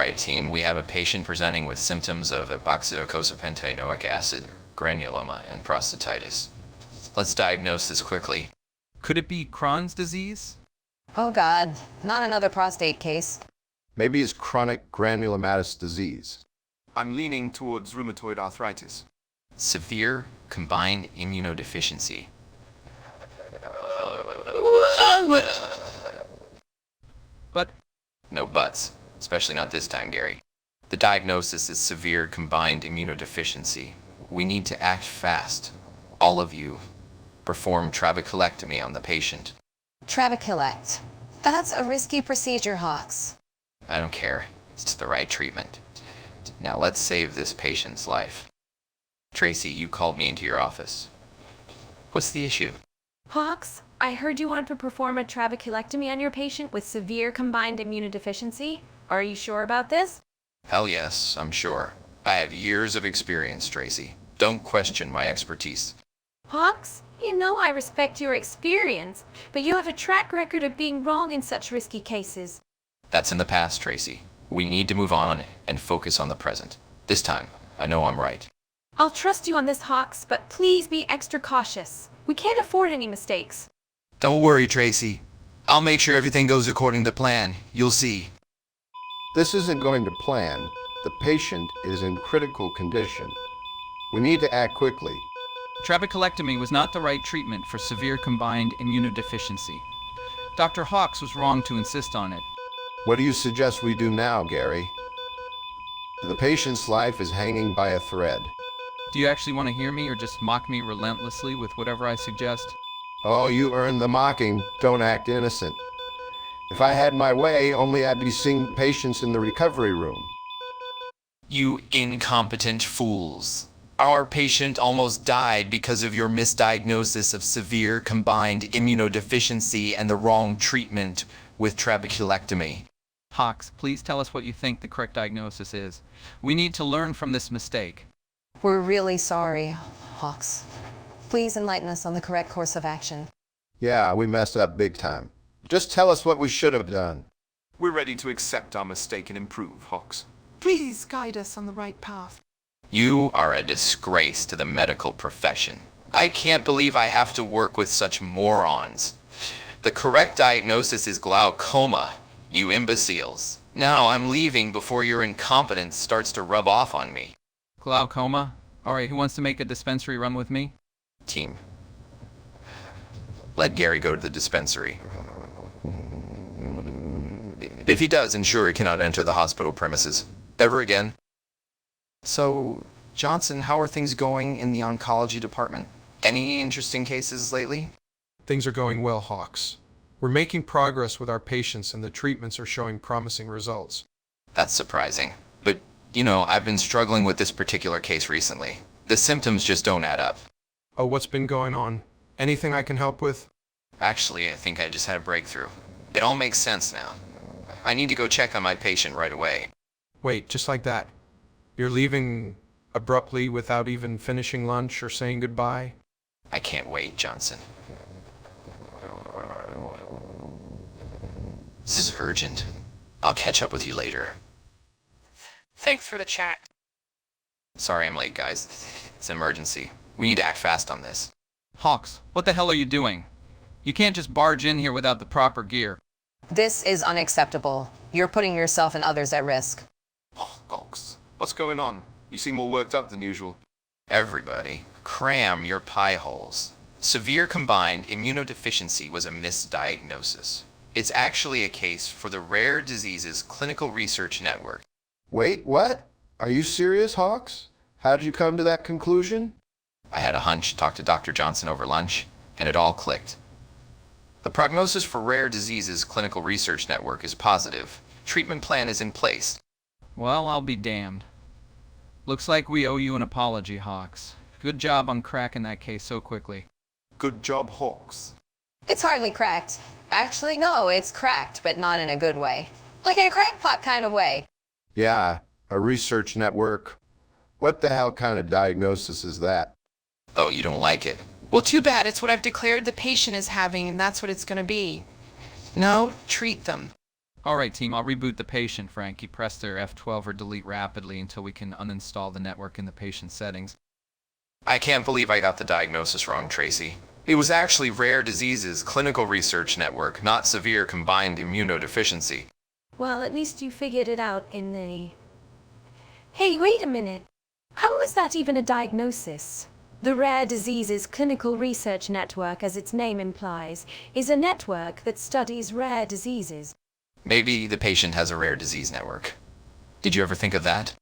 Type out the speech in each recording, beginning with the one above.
Alright team, we have a patient presenting with symptoms of epoxidocosapentaenoic acid, granuloma, and prostatitis. Let's diagnose this quickly. Could it be Crohn's disease? Oh God, not another prostate case. Maybe it's chronic granulomatous disease. I'm leaning towards rheumatoid arthritis. Severe combined immunodeficiency. But No buts, especially not this time, Gary. The diagnosis is severe combined immunodeficiency. We need to act fast. All of you, perform trabeculectomy on the patient. Trabeculect. That's a risky procedure, Hawks. I don't care. It's the right treatment. Now let's save this patient's life. Tracy, you called me into your office. What's the issue? Hawks, I heard you want to perform a trabeculectomy on your patient with severe combined immunodeficiency. Are you sure about this? Hell yes, I'm sure. I have years of experience, Tracy. Don't question my expertise. Hawks, you know I respect your experience, but you have a track record of being wrong in such risky cases. That's in the past, Tracy. We need to move on and focus on the present. This time, I know I'm right. I'll trust you on this, Hawks, but please be extra cautious. We can't afford any mistakes. Don't worry, Tracy. I'll make sure everything goes according to plan. You'll see. This isn't going to plan. The patient is in critical condition. We need to act quickly. trabeculectomy was not the right treatment for severe combined immunodeficiency. Dr. Hawks was wrong to insist on it. What do you suggest we do now, Gary? The patient's life is hanging by a thread. Do you actually want to hear me or just mock me relentlessly with whatever I suggest? Oh, you earned the mocking. Don't act innocent. If I had my way, only I'd be seeing patients in the recovery room. You incompetent fools. Our patient almost died because of your misdiagnosis of severe combined immunodeficiency and the wrong treatment with trabeculectomy. Hawks, please tell us what you think the correct diagnosis is. We need to learn from this mistake. We're really sorry, Hawks. Please enlighten us on the correct course of action. Yeah, we messed up big time. Just tell us what we should have done. We're ready to accept our mistake and improve, Hawks. Please guide us on the right path. You are a disgrace to the medical profession. I can't believe I have to work with such morons. The correct diagnosis is glaucoma, you imbeciles. Now I'm leaving before your incompetence starts to rub off on me. Glaucoma? Alright, who wants to make a dispensary run with me? Team, let Gary go to the dispensary. If he does, ensure he cannot enter the hospital premises ever again. So, Johnson, how are things going in the oncology department? Any interesting cases lately? Things are going well, Hawks. We're making progress with our patients and the treatments are showing promising results. That's surprising. But, I've been struggling with this particular case recently. The symptoms just don't add up. Oh, what's been going on? Anything I can help with? Actually, I think I just had a breakthrough. It all makes sense now. I need to go check on my patient right away. Wait, just like that. You're leaving abruptly without even finishing lunch or saying goodbye? I can't wait, Johnson. This is urgent. I'll catch up with you later. Thanks for the chat. Sorry I'm late, guys. It's an emergency. We need to act fast on this. Hawks, what the hell are you doing? You can't just barge in here without the proper gear. This is unacceptable. You're putting yourself and others at risk. Oh, Hawks, what's going on? You seem more worked up than usual. Everybody, cram your pie holes. Severe combined immunodeficiency was a misdiagnosis. It's actually a case for the Rare Diseases Clinical Research Network. Wait, what? Are you serious, Hawks? How did you come to that conclusion? I had a hunch, talked to Dr. Johnson over lunch, and it all clicked. The prognosis for Rare Diseases Clinical Research Network is positive. Treatment plan is in place. Well, I'll be damned. Looks like we owe you an apology, Hawks. Good job on cracking that case so quickly. Good job, Hawks. It's hardly cracked. Actually, no, it's cracked, but not in a good way. Like in a crackpot kind of way. Yeah, a research network. What the hell kind of diagnosis is that? Oh, you don't like it? Well, too bad. It's what I've declared the patient is having, and that's what it's going to be. No, treat them. Alright team, I'll reboot the patient, Frankie. Press their F12 or delete rapidly until we can uninstall the network in the patient settings. I can't believe I got the diagnosis wrong, Tracy. It was actually Rare Diseases Clinical Research Network, not Severe Combined Immunodeficiency. Well, at least you figured it out in the... Hey, wait a minute. How is that even a diagnosis? The Rare Diseases Clinical Research Network, as its name implies, is a network that studies rare diseases. Maybe the patient has a rare disease network. Did you ever think of that?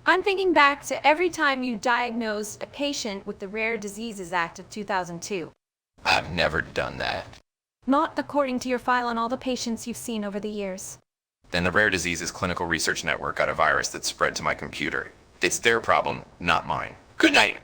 I'm thinking back to every time you diagnosed a patient with the Rare Diseases Act of 2002. I've never done that. Not according to your file on all the patients you've seen over the years. Then the Rare Diseases Clinical Research Network got a virus that spread to my computer. It's their problem, not mine. Good night.